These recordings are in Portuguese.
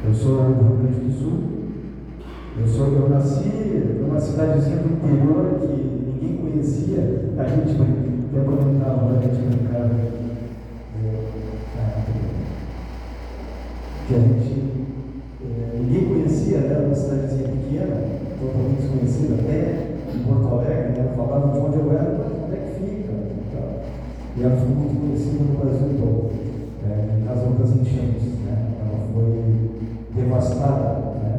Eu sou do Rio Grande do Sul. Eu nasci numa cidadezinha do interior que ninguém conhecia. A gente quer comentar agora, a gente brincava que a gente ninguém conhecia, né? Uma cidadezinha pequena, totalmente desconhecida, até em Porto Alegre, né? Falavam de onde eu era, mas onde é que fica? E ela ficou muito conhecida no Brasil todo, nas outras enchentes, né? Ela foi devastada, né?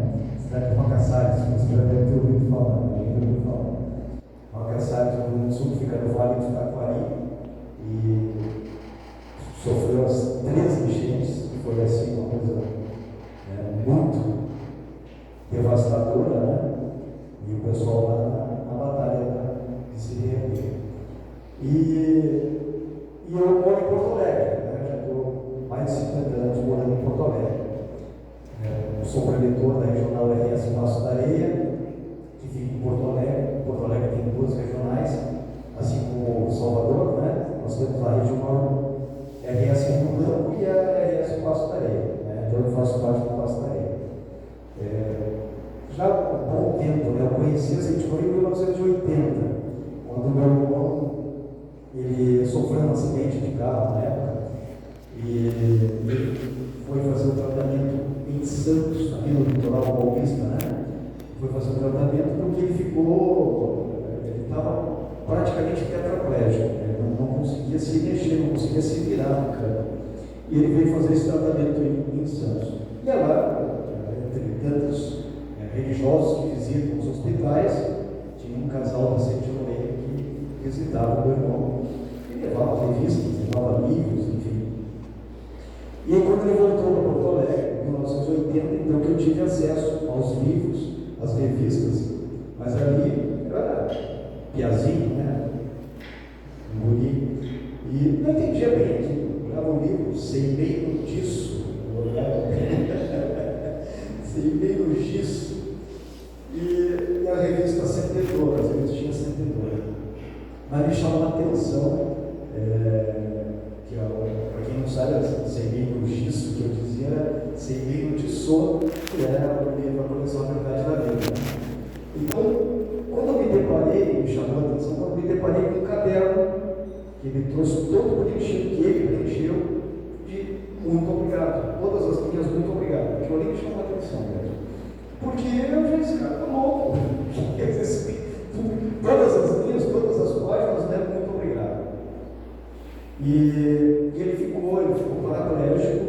Cidade de Rocaçares, você já deve ter ouvido falar, ainda ouviu falar. Rocaçares, no Rio Grande do Sul, fica no Vale do Taquari, e sofreu as 3 enchentes, foi assim uma coisa muito devastadora, né? E o pessoal lá na batalha de se reerguer. E eu moro em Porto Alegre, né? Já estou mais de 50 anos morando em Porto Alegre. Eu sou preletor da regional RS Passo da Areia, que fica em Porto Alegre. Porto Alegre tem 2 regionais, assim como Salvador, né? Nós temos a regional RS Rio Branco e a RS Passo da Areia, né? Então eu faço parte do Passo da Areia. Já há um bom tempo, né? Eu conheci a Centioria em 1980, quando meu irmão ele sofreu um acidente de carro na época, e ele foi fazer o tratamento em Santos, aqui no litoral paulista, né? Foi fazer o tratamento porque ele estava praticamente tetraplégico, né? Não conseguia se mexer, não conseguia se virar na cama. E ele veio fazer esse tratamento em Santos. E lá, entre tantos religiosos que visitam os hospitais, tinha um casal da Centioria que visitava o meu irmão e levava revistas, levava livros, enfim. E aí, quando ele voltou para Porto Alegre, em 1980, então que eu tive acesso aos livros, às revistas, mas ali eu era piazinho, né? Um guri, e não entendia bem aquilo. Eu olhava o livro, sei bem disso, sei bem disso, e a revista Sentedora, as revistinhas Sentedora. Mas me chamou a atenção, que para quem não sabe, sei bem no gisso, que eu dizia era sei bem no Tissot, que era o livro A Coleção da Verdade da Vida. Então, quando eu me deparei, me chamou a atenção, quando eu me deparei com um caderno, que ele trouxe todo preenchido, que ele preencheu, de muito obrigado, todas as linhas muito obrigado, que eu nem me chamou a atenção mesmo. Porque eu já disse, cara, tá louco. Todas as linhas, todas as páginas, né? Muito obrigado. E ele ficou paraplégico,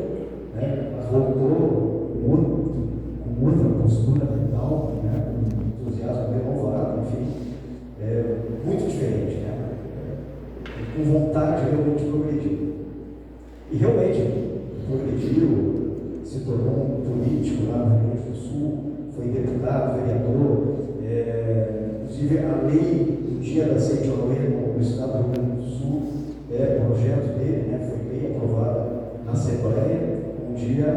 né? Mas voltou com outra postura mental, né? Com entusiasmo renovado, enfim, muito diferente, né? Com vontade de realmente progredir. E realmente progrediu, se tornou um político lá no Rio Grande do Sul, foi deputado, vereador, inclusive a lei do dia da Centioria no estado do Rio Grande do Sul, o projeto dele, né, foi bem aprovado na Assembleia, um dia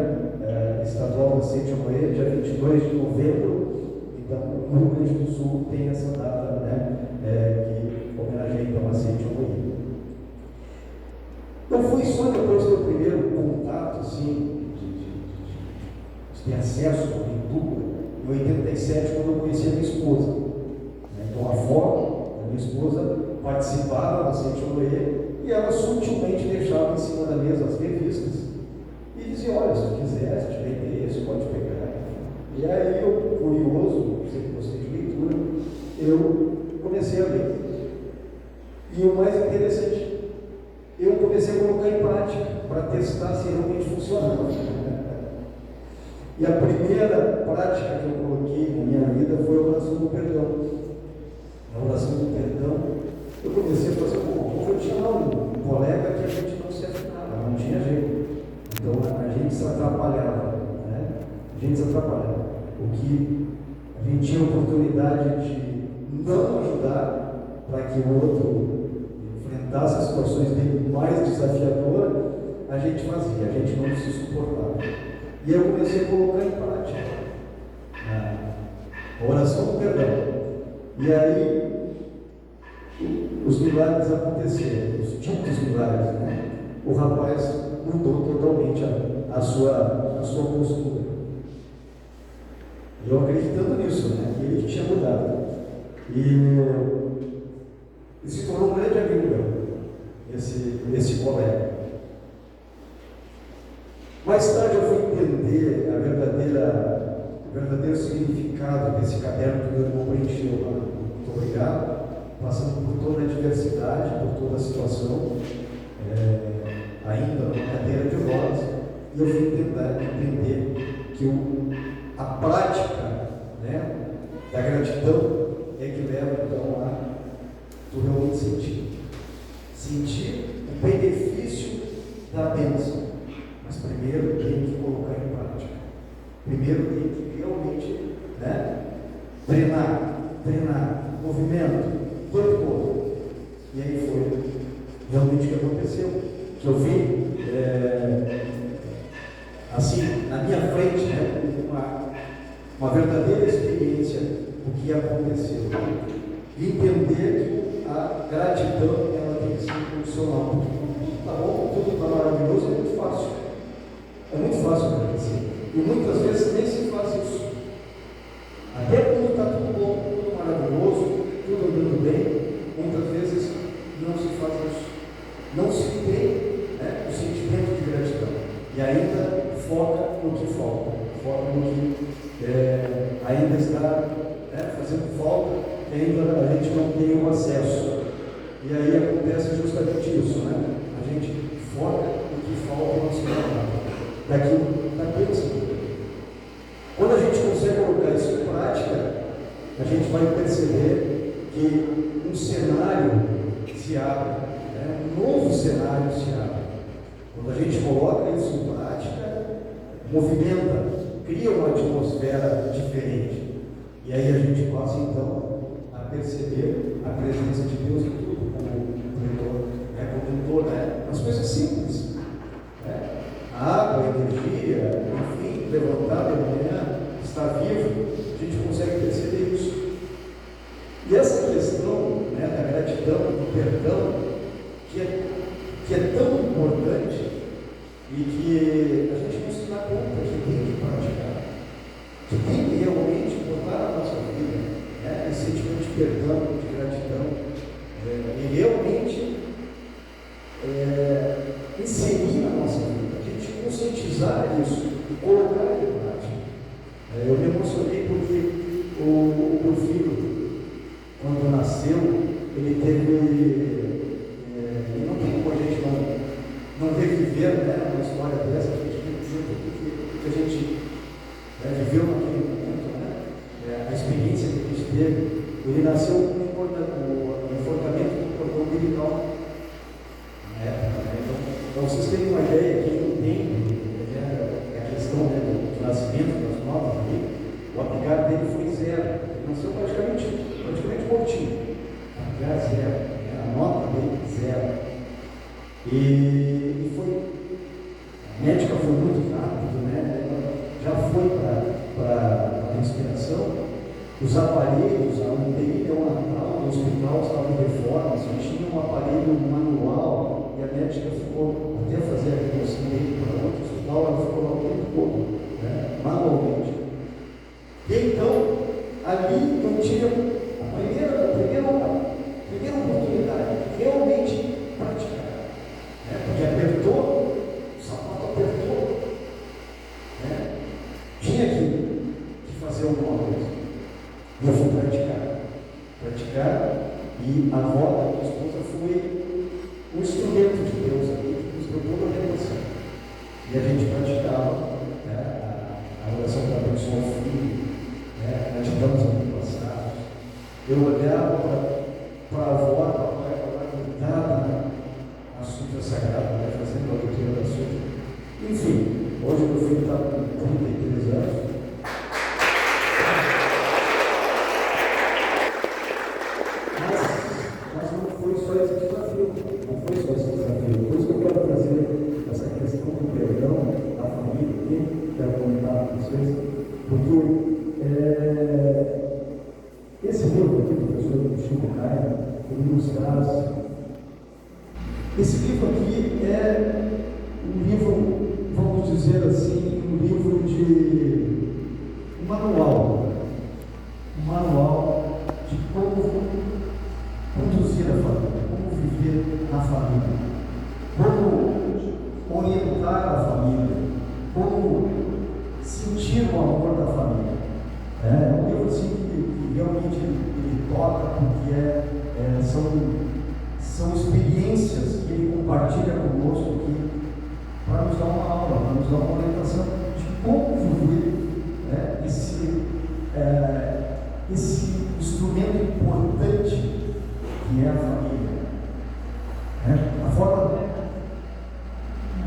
estadual da Centioria, dia 22 de novembro. Então, no Rio Grande do Sul tem essa data, né, que homenageia então a Centioria. Não foi só depois do primeiro contato, assim, de ter acesso à leitura, em 87, quando eu conheci a minha esposa. Então, a avó da minha esposa participava da Centioria e ela sutilmente deixava em cima da mesa as revistas e dizia, olha, se tu quiser, se tiver interesse, pode pegar. E aí, eu, curioso, sempre gostei de leitura, eu comecei a ler. E o mais interessante, eu comecei a colocar em prática para testar se realmente funcionava. E a primeira prática que eu coloquei na minha vida foi a oração do perdão. Na oração do perdão, eu comecei a fazer eu tinha um colega que a gente não se afinava, não tinha jeito. Então a gente se atrapalhava, né? A gente se atrapalhava. O que a gente tinha a oportunidade de não ajudar para que o outro enfrentasse situações bem mais desafiadoras, a gente fazia, a gente não se suportava. E eu comecei a colocar em prática a oração do perdão. E aí os milagres aconteceram, os tipos de milagres, né? O rapaz mudou totalmente a sua postura. Eu acreditando nisso, né? Que ele tinha mudado. E se tornou um grande amigo meu, esse colega. Mais tarde eu fui entender o verdadeiro significado desse caderno que meu irmão preencheu lá. Muito obrigado. Passando por toda a adversidade, por toda a situação, ainda numa cadeira de rodas, e eu fui entender que a prática, né, da gratidão é que leva então a tu realmente sentir o benefício da bênção. Mas primeiro tem que colocar em prática. Primeiro tem que realmente, né, treinar, movimento, o tempo todo. E aí foi realmente o que aconteceu. Que eu vi, assim, na minha frente, né, uma verdadeira experiência do que aconteceu. E entender que a gratidão ela tem que ser incondicional. Porque tudo está bom, tudo está maravilhoso, é muito fácil. É muito fácil agradecer. E muitas vezes nem se faz isso. Até quando está tudo bom, tudo maravilhoso, tudo andando bem, muitas vezes não se faz isso. Não se tem, né, o sentimento de gratidão. E ainda foca no que falta. Foca no que ainda está, né, fazendo falta, que ainda a gente não tem o acesso. E aí acontece justamente isso, né? A gente foca no que falta e não se dá daquilo que quando a gente consegue colocar isso em prática, a gente vai perceber que um cenário se abre, né? Um novo cenário se abre. Quando a gente coloca isso em prática, movimenta, cria uma atmosfera diferente. E aí a gente passa então a perceber a presença de Deus em tudo, como o comentou, né? As coisas simples. Né? A água, a energia, enfim, levantar de manhã, estar vivo, a gente consegue perceber isso. E essa questão, né, da gratidão, do perdão, que é tão importante e que a gente não se dá conta que tem que praticar, que tem que realmente botar na nossa vida, né, esse sentimento de perdão, de gratidão, e realmente inserir na nossa vida, a gente conscientizar isso e colocar em prática. Eu me emocionei porque o meu filho, quando nasceu, ele teve. E não tem como a gente não reviver, né, uma história dessa, a gente tem que dizer que a gente viveu naquele momento, né, a experiência que a gente teve. Ele nasceu com o enforcamento do cordão umbilical. Então, vocês terem uma ideia, quem não tem a questão, né, do nascimento das notas ali, o aplicar dele foi zero. Ele nasceu praticamente mortinho. Aplicar zero. A nota dele zero. E a médica foi muito rápido, né? Ela já foi para a respiração. Os aparelhos, a UTI neonatal do hospital estava em reforma, só tinha um aparelho manual, e a médica ficou até fazer a remoção dele para outro hospital, ela ficou lá o tempo todo, né, manualmente. E então, ali eu tive a primeira oportunidade de realmente praticar, né, porque apertou, o sapato apertou, né, tinha que fazer alguma coisa. E eu fui praticar, e a avó da minha esposa foi um instrumento de Deus ali, que nos deu toda a redenção. E a gente praticava, né, a oração para abençoar o filho, né, praticamos ano passado. Eu olhava para a avó, papai, ela gritada na súplica sagrada, né, fazendo a leitura da súplica. Enfim, hoje meu filho está com 33 anos. Porque esse livro aqui, professor Chico Caio, ele nos traz. Esse livro aqui é um livro, vamos dizer assim, um livro um manual de como conduzir a família, como viver na família, como orientar a família, como sentir o amor da família. É um livro assim que realmente ele toca, porque são experiências que ele compartilha conosco aqui para nos dar uma aula, para nos dar uma orientação de como viver esse instrumento importante que é a família. A forma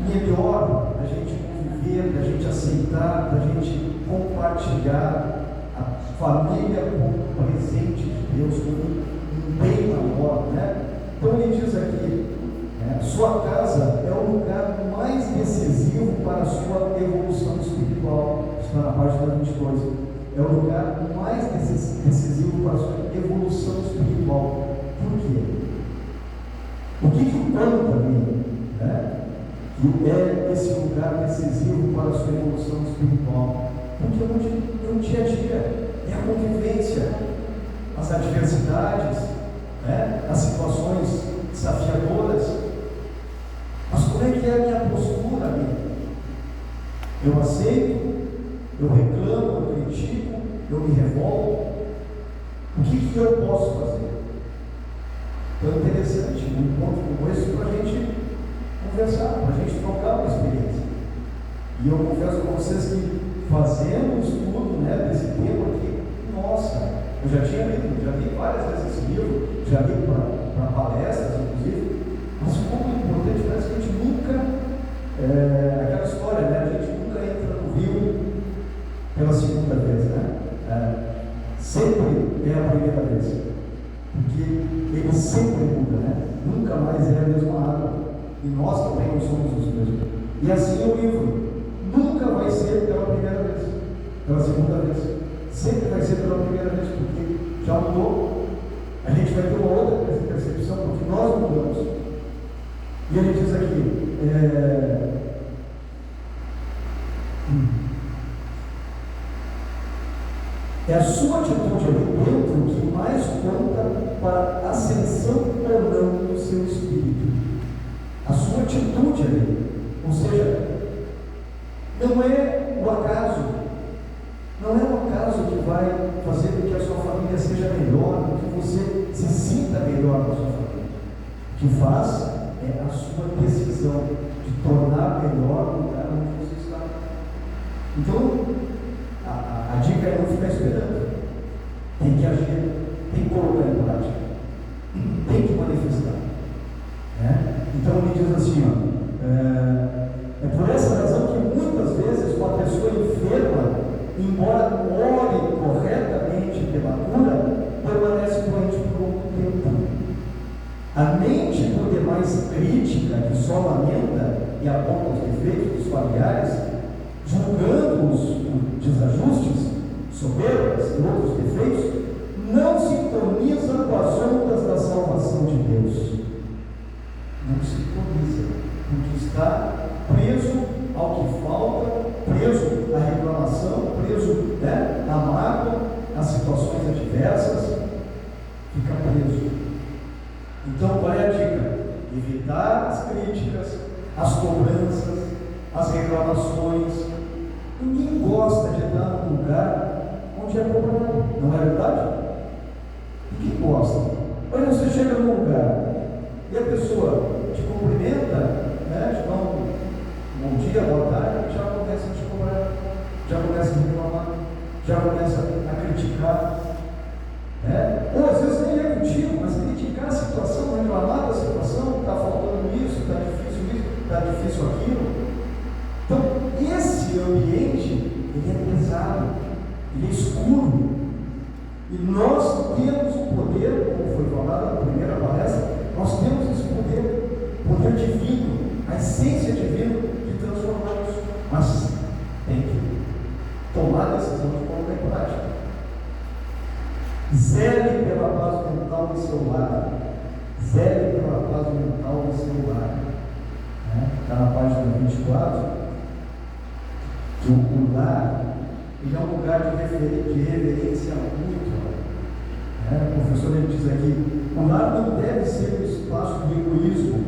melhor da gente conviver, da gente aceitar, da gente compartilhar a família como presente de Deus, como um bem maior, Então ele diz aqui, sua casa é o lugar mais decisivo para a sua evolução espiritual. Está na página 22. É o lugar mais decisivo para a sua evolução espiritual. Por quê? O que conta ali, que é esse lugar decisivo para a sua evolução espiritual? Porque é o dia a dia, é a convivência, as adversidades, as situações desafiadoras. Mas como é que é a minha postura ali? Eu aceito, eu reclamo, eu critico, eu me revolto. O que eu posso fazer? Então é interessante um encontro como esse para a gente conversar, para a gente trocar uma experiência. E eu confesso com vocês que fazendo um estudo desse tema aqui, nossa, eu já li várias vezes esse livro, já li para palestras, inclusive, mas como é importante, parece que a gente nunca, aquela história, a gente nunca entra no rio pela segunda vez, sempre é a primeira vez, porque ele sempre muda, nunca mais é a mesma água, e nós também não somos os mesmos. E assim é o livro, nunca vai ser pela primeira vez, pela segunda vez, sempre vai ser pela primeira vez, porque já mudou, a gente vai ter uma outra percepção, porque nós mudamos. E ele diz aqui, é a sua atitude ali dentro que mais conta para a ascensão ou não do seu espírito. A sua atitude ali, ou seja, não é o acaso que vai fazer com que a sua família seja melhor, com que você se sinta melhor na sua família. O que faz é a sua decisão de tornar melhor o lugar onde você está. Então, a dica é não ficar esperando. Tem que agir, tem que colocar em prática, tem que manifestar. Então ele diz assim, é por essa razão que muitas vezes uma pessoa enferma, embora ore corretamente pela cura, permanece doente por longo tempo. A mente, por demais crítica, que só lamenta e aponta os defeitos dos familiares, julgando os desajustes, soberbas e outros defeitos, não sintoniza com as ondas da salvação de Deus. Não sintoniza, porque está preso ao que falta, preso à reclamação, preso à mágoa, às situações adversas, fica preso. Então, qual é a dica? Evitar as críticas, as cobranças, as reclamações. Ninguém gosta de estar num lugar onde é cobrado, não é verdade? Ninguém gosta. Mas você chega num lugar e a pessoa te cumprimenta, te dá um bom dia, boa tarde, e já começa a te cobrar, já começa a reclamar, já começa a criticar. Ou às vezes nem é contigo, mas criticar a situação, reclamar da situação, está faltando isso, está difícil aquilo. Então, esse ambiente, ele é pesado, ele é escuro. E nós temos o poder, como foi falado na primeira palestra, nós temos esse poder divino, a essência divina de transformar isso. Mas tem que tomar a decisão de colocar em prática. Zele pela paz mental do seu lar. Zele pela paz mental do seu lar. Está na página 24. que o lar ele é um lugar de reverência mútua. O professor ele diz aqui: o lar não deve ser o espaço do egoísmo,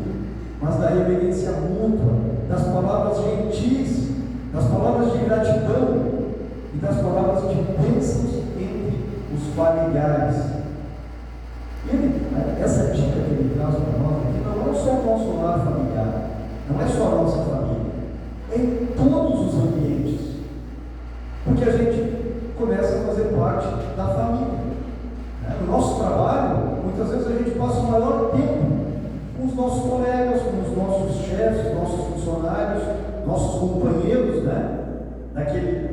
mas da reverência mútua, das palavras gentis, das palavras de gratidão e das palavras de bênçãos entre os familiares. Essa dica que ele traz para nós aqui não é só o nosso lar familiar, não é só a nossa família, é em todos os ambientes, porque a gente começa a fazer parte da família. No nosso trabalho, muitas vezes a gente passa o maior tempo com os nossos colegas, com os nossos chefes, nossos funcionários, nossos companheiros, daquele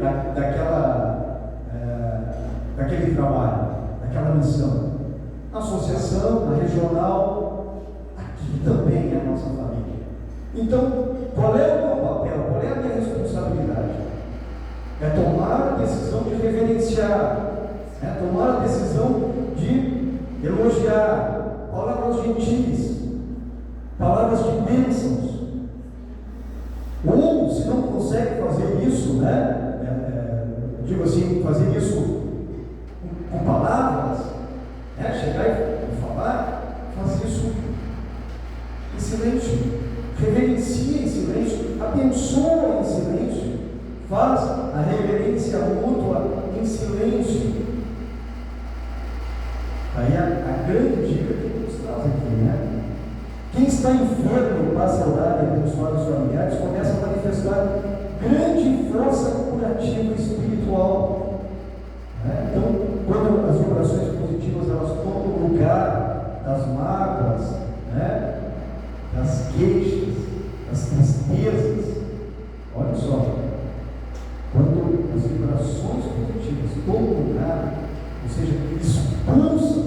trabalho, daquela missão. Na associação, na regional, aqui também é a nossa família. Então, qual é o meu papel? Qual é a minha responsabilidade? É tomar a decisão de reverenciar, tomar a decisão de elogiar, palavras gentis, palavras de bênçãos. Ou, se não consegue fazer isso, digo assim, fazer isso com palavras, chegar e falar, faz isso em silêncio, reverencia em silêncio, abençoa em silêncio, faz a reverência mútua em silêncio. Aí a grande dica que nos traz aqui, quem está enfermo para saudar e abençoar os familiares começa a manifestar grande força curativa espiritual. Então, quando as vibrações positivas elas tomam lugar das mágoas, das queixas, das tristezas, olha só, quando as vibrações positivas tomam lugar, ou seja, expulsam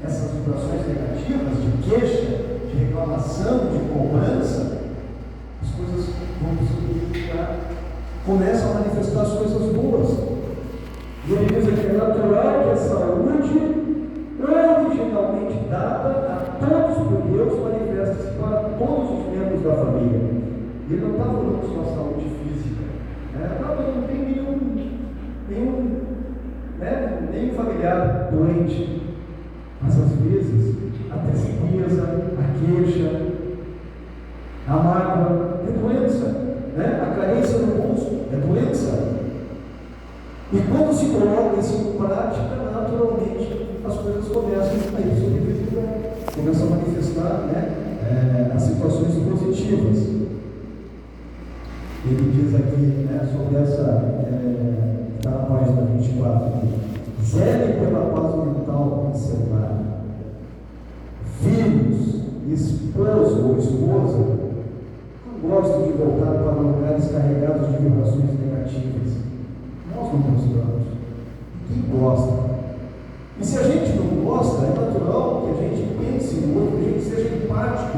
essas vibrações negativas de queixa, de reclamação, de cobrança, as coisas vão se começam a manifestar as coisas boas. E ele diz aqui: é natural que a saúde, originalmente dada a todos por Deus, manifeste-se para todos os membros da família. Ele não está falando só da saúde física, não tem nenhum familiar doente, mas às vezes a tristeza, a queixa, a mágoa é doença, a carência no bolso é doença. E quando se coloca isso em prática, naturalmente as coisas começam a ir sobre começam a manifestar as situações positivas. Ele diz aqui sobre essa, está na página 24 aqui: zele pela paz mental em seu lar. Filhos, esposo ou esposa, não gostam de voltar para lugares carregados de vibrações negativas. Nós não gostamos. Ninguém gosta. E se a gente não gosta, é natural que a gente pense no outro, que a gente seja empático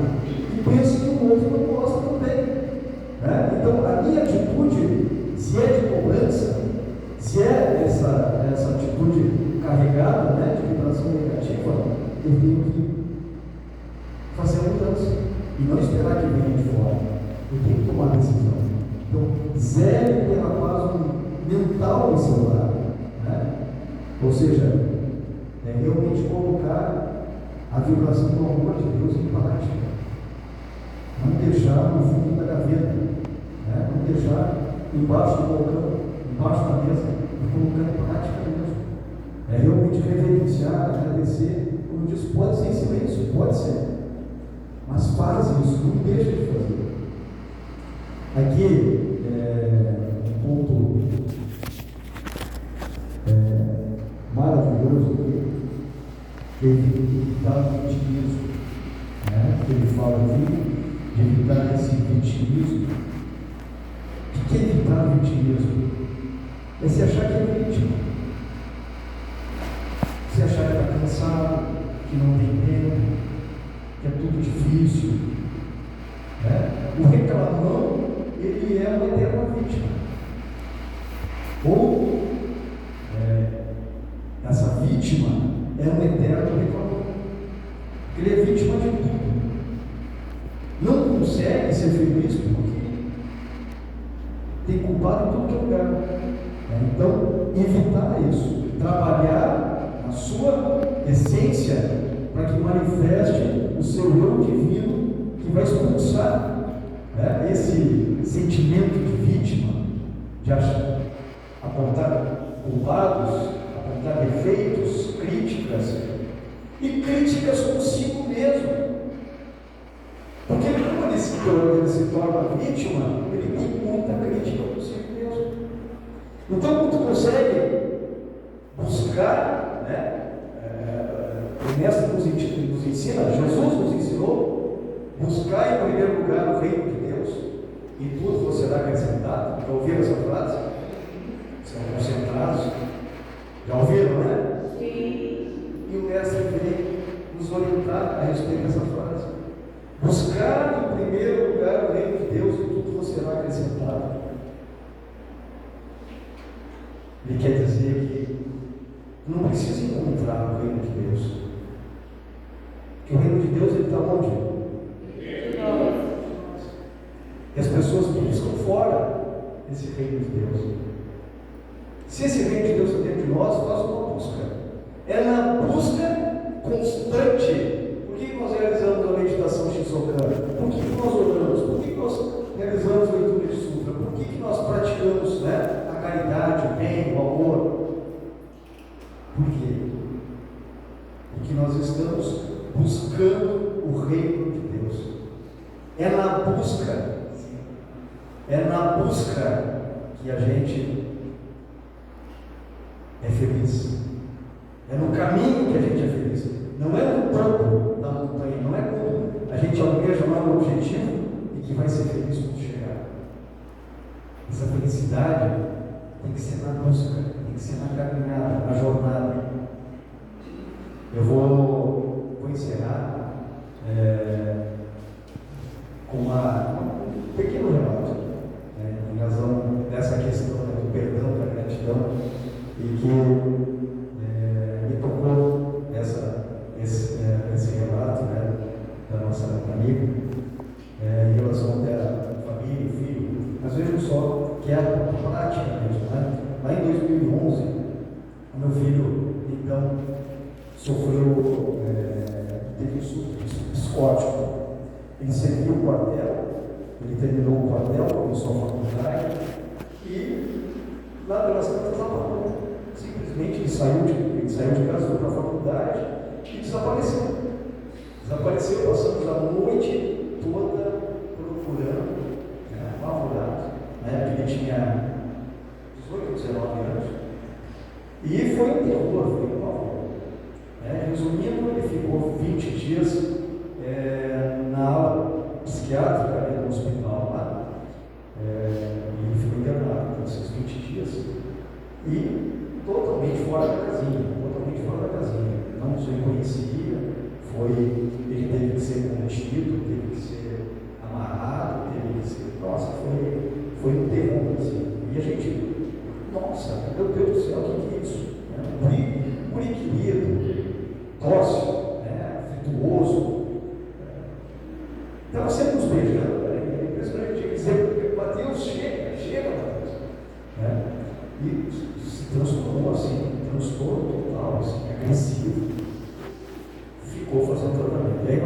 e pense que o outro não gosta também. Então, a minha atitude, se é de cobrança, se é essa atitude carregada de vibração negativa, eu tenho que fazer a mudança e não esperar que venha de fora. Eu tenho que tomar a decisão. Então, zele pela paz mental em seu lar, ou seja, é realmente colocar a vibração do amor de Deus em prática, não deixar no fundo da gaveta, não deixar embaixo do balcão, embaixo da mesa, colocar em prática mesmo. É realmente reverenciar, agradecer, como diz, pode ser em silêncio, pode ser, mas faz isso, não deixa de fazer. Aqui um ponto maravilhoso que evitar o vitimismo, ele fala aqui de evitar esse vitimismo. O que é evitar o vitimismo? É se achar que é vítima, se achar que está cansado, que não tem tempo, que é tudo difícil. O reclamão, ele é uma eterna vítima. Ou essa vítima é um eterno reclamão. Ele é vítima de tudo. Não consegue ser feliz porque Tem culpado em tudo que é lugar. Então, evitar isso, trabalhar na sua essência para que manifeste o seu eu divino que vai expulsar esse sentimento de vítima, de apontar culpados, apontar defeitos, críticas e críticas consigo mesmo. Porque quando ele se torna vítima, ele tem muita crítica consigo mesmo. Então, quando tu consegue buscar, o mestre nos ensina, Jesus nos ensinou, buscar em primeiro lugar o reino de Deus, e tudo você será acrescentado. Já ouviram essa frase? São concentrados. Já ouviram, né? Sim. E o mestre vem nos orientar a respeito dessa frase. Buscar em primeiro lugar o reino de Deus, e tudo você será acrescentado. Ele quer dizer que não precisa encontrar o reino de Deus. Porque o reino de Deus está onde? E as pessoas buscam fora esse reino de Deus. Se esse reino de Deus está dentro de nós, faz uma busca. É na busca constante. Por que nós realizamos a meditação Shisokan? Por que nós oramos? Por que nós realizamos a leitura de Sutra? Por que nós praticamos a caridade, o bem, o amor? Por quê? Porque nós estamos buscando o reino de Deus. É na busca que a gente é feliz. É no caminho que a gente é feliz. Não é no topo da montanha, não é quando a gente almeja lá no objetivo e que vai ser feliz quando chegar. Essa felicidade tem que ser na busca, tem que ser na caminhada, na jornada. Eu vou encerrar com um pequeno relato, em razão dessa questão do perdão, da gratidão, e que me tocou esse relato da nossa amiga, em relação à família e filho. Mas vejam só que é a prática mesmo. Lá em 2011, o meu filho, então, sofreu, teve um surto psicótico. Ele serviu o quartel, ele terminou o quartel, começou a faculdade, e lá pelas tantas apagou. Simplesmente ele saiu de casa, foi para a faculdade e desapareceu. Desapareceu, passamos a noite toda procurando, apavorado. Ele tinha 18 ou 19 anos. E foi um terror, foi um pavor. Resumindo, ele ficou 20 dias na ala psiquiátrica no hospital lá. E ele ficou internado por esses 20 dias. E totalmente fora da casinha, não nos reconhecia, ele teve que ser contido, teve que ser amarrado, teve que ser, foi um terror assim. E a gente, nossa, meu Deus do céu, o que é isso? Muriquirido, dócil, afetuoso, estava sempre nos beijando, é impressionante, tinha que dizer, Mateus, chega, Mateus. E se transformou assim, transtorno total, assim, agressivo. Ficou fazendo tratamento. E aí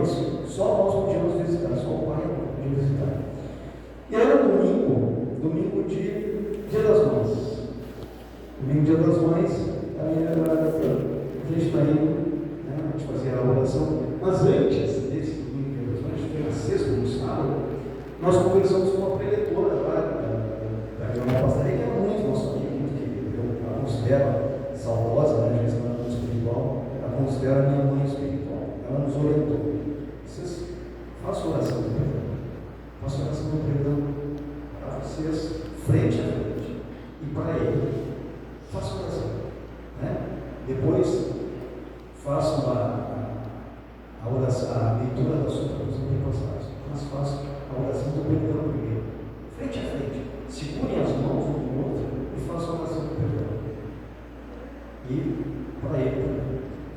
só nós podíamos visitar, só o pai podia visitar. E era domingo dia das Mães. Domingo dia das Mães, a gente está indo, a gente fazia a oração. Mas antes desse domingo dia das Mães, a gente foi na sexta, no sábado, nós conversamos com uma preletora lá da Reunião Pastaria, que era muito nosso amigo, muito querido. Eu a considero saudosa, já está no espiritual, a considero a minha mãe espiritual. Ela nos orientou. Vocês façam oração do perdão. Façam oração do perdão para vocês, frente a frente. E para ele, façam oração. Depois, façam a oração, a leitura da sua passagem. Mas façam a oração do perdão primeiro. Frente a frente. Segurem as mãos um do outro e façam a oração do perdão. E para ele.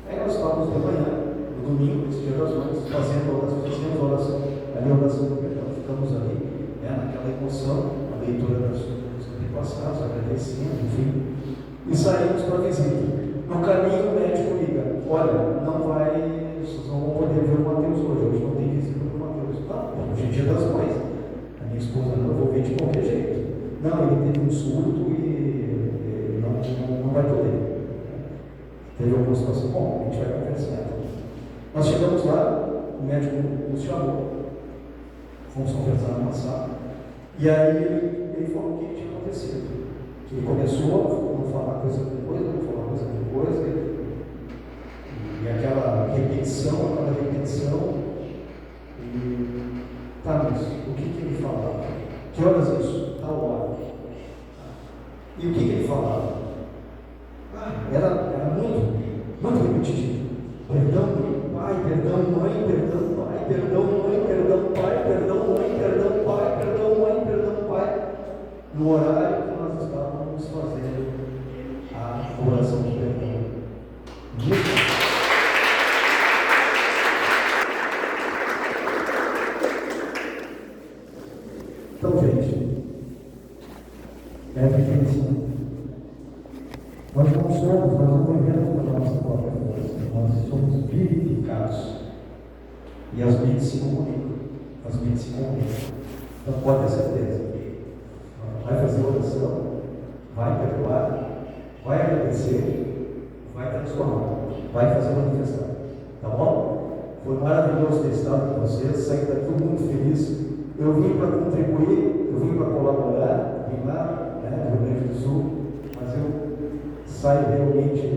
Aí nós estávamos de manhã, no domingo, esse dia das Mães, fazendo a oração do perdão. Ficamos ali, naquela emoção, a leitura das passados, agradecendo, enfim, e saímos para a visita. No caminho, o médico liga: olha, não vai, vocês não vão poder ver o Mateus hoje não tem visita para o Mateus. Tá, hoje é dia das mães. A minha esposa: não, eu vou ver de qualquer jeito. Não, ele teve um surto e não vai poder. Teve alguma situação, bom, a gente vai conversar. Nós chegamos lá, o médico nos chamou, fomos conversar numa sala, e aí ele falou o que tinha acontecido. Ele começou a não falar coisa com coisa, não falar coisa com coisa, e aquela repetição, e tá, mas o que ele falava? Que horas é isso? Tal hora. E o que ele falava? Era muito repetitivo. Perdão, pai, perdão, mãe, perdão, pai, perdão, mãe, perdão, pai, perdão, mãe, perdão, pai, perdão, mãe, perdão, pai. No horário que nós estávamos fazendo a oração de perdão. Então, gente, é difícil. Nós não vivemos pela nossa própria força, nós somos vivificados. E as mentes se comunicam. Então pode ter certeza. Vai fazer oração, vai perdoar, vai agradecer, vai transformar, vai fazer manifestar. Tá bom? Foi maravilhoso ter estado com vocês, saí daqui muito feliz. Eu vim para contribuir, eu vim para colaborar, vim lá, do Rio Grande do Sul, mas eu saio realmente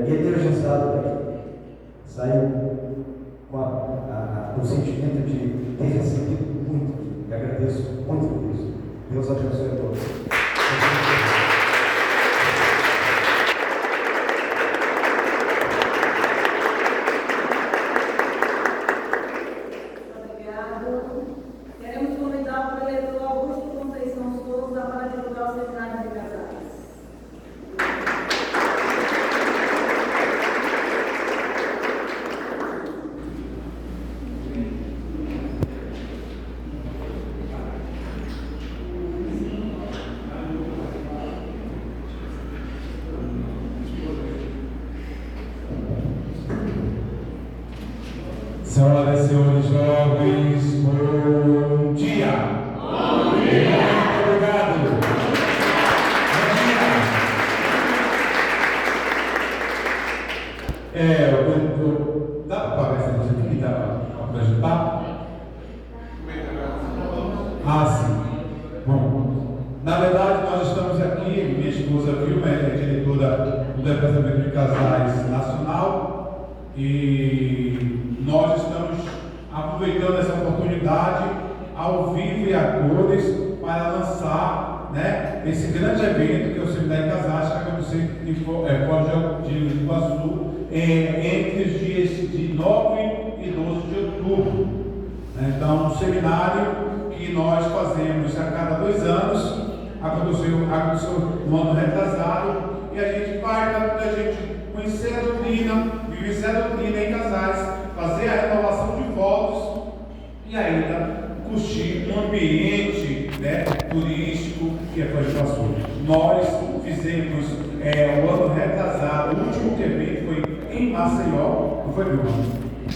energizado daqui. Saio com o sentimento de ter recebido muito, e agradeço muito por isso. Deus abençoe a todos. Obrigado. Queremos convidar o preletor Augusto Conceição Souza para divulgar o seminário de casais. Senhoras e senhores jovens, bom dia! Bom dia! Obrigado! Bom dia! Dá para parar essa gente aqui? Dá para apresentar? Sim. Bom, na verdade nós estamos aqui, minha esposa Vilma é diretora do Departamento de Casais Nacional e nós estamos aproveitando essa oportunidade ao vivo e a cores para lançar, esse grande evento que é o Seminário de Casais, que vai acontecer em Foz de Iguaçu entre os dias de 9 e 12 de outubro. Então, um seminário que nós fazemos a cada 2 anos, aconteceu no ano retrasado, e a gente vai para a gente conhecer a doutrina, viver a doutrina em casais, fazer a renovação de votos e ainda curtir um ambiente turístico que é Foz de Iguaçu. Nós fizemos o ano retrasado, o último evento foi em Maceió, não foi, Vilma?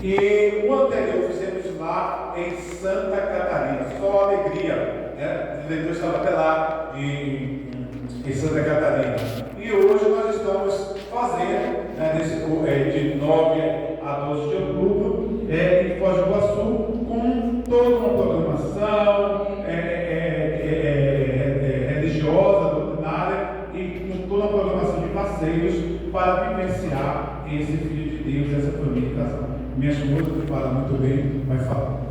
E o anterior fizemos lá em Santa Catarina, só alegria, o diretor estava até lá em Santa Catarina. E hoje nós estamos fazendo, de 9 a 12 de outubro, em Foz de Iguaçu, com toda uma programação religiosa, doutrinária, e com toda a programação de passeios para vivenciar esse Filho de Deus, essa família casal. Minha esposa, que fala muito bem, vai falar.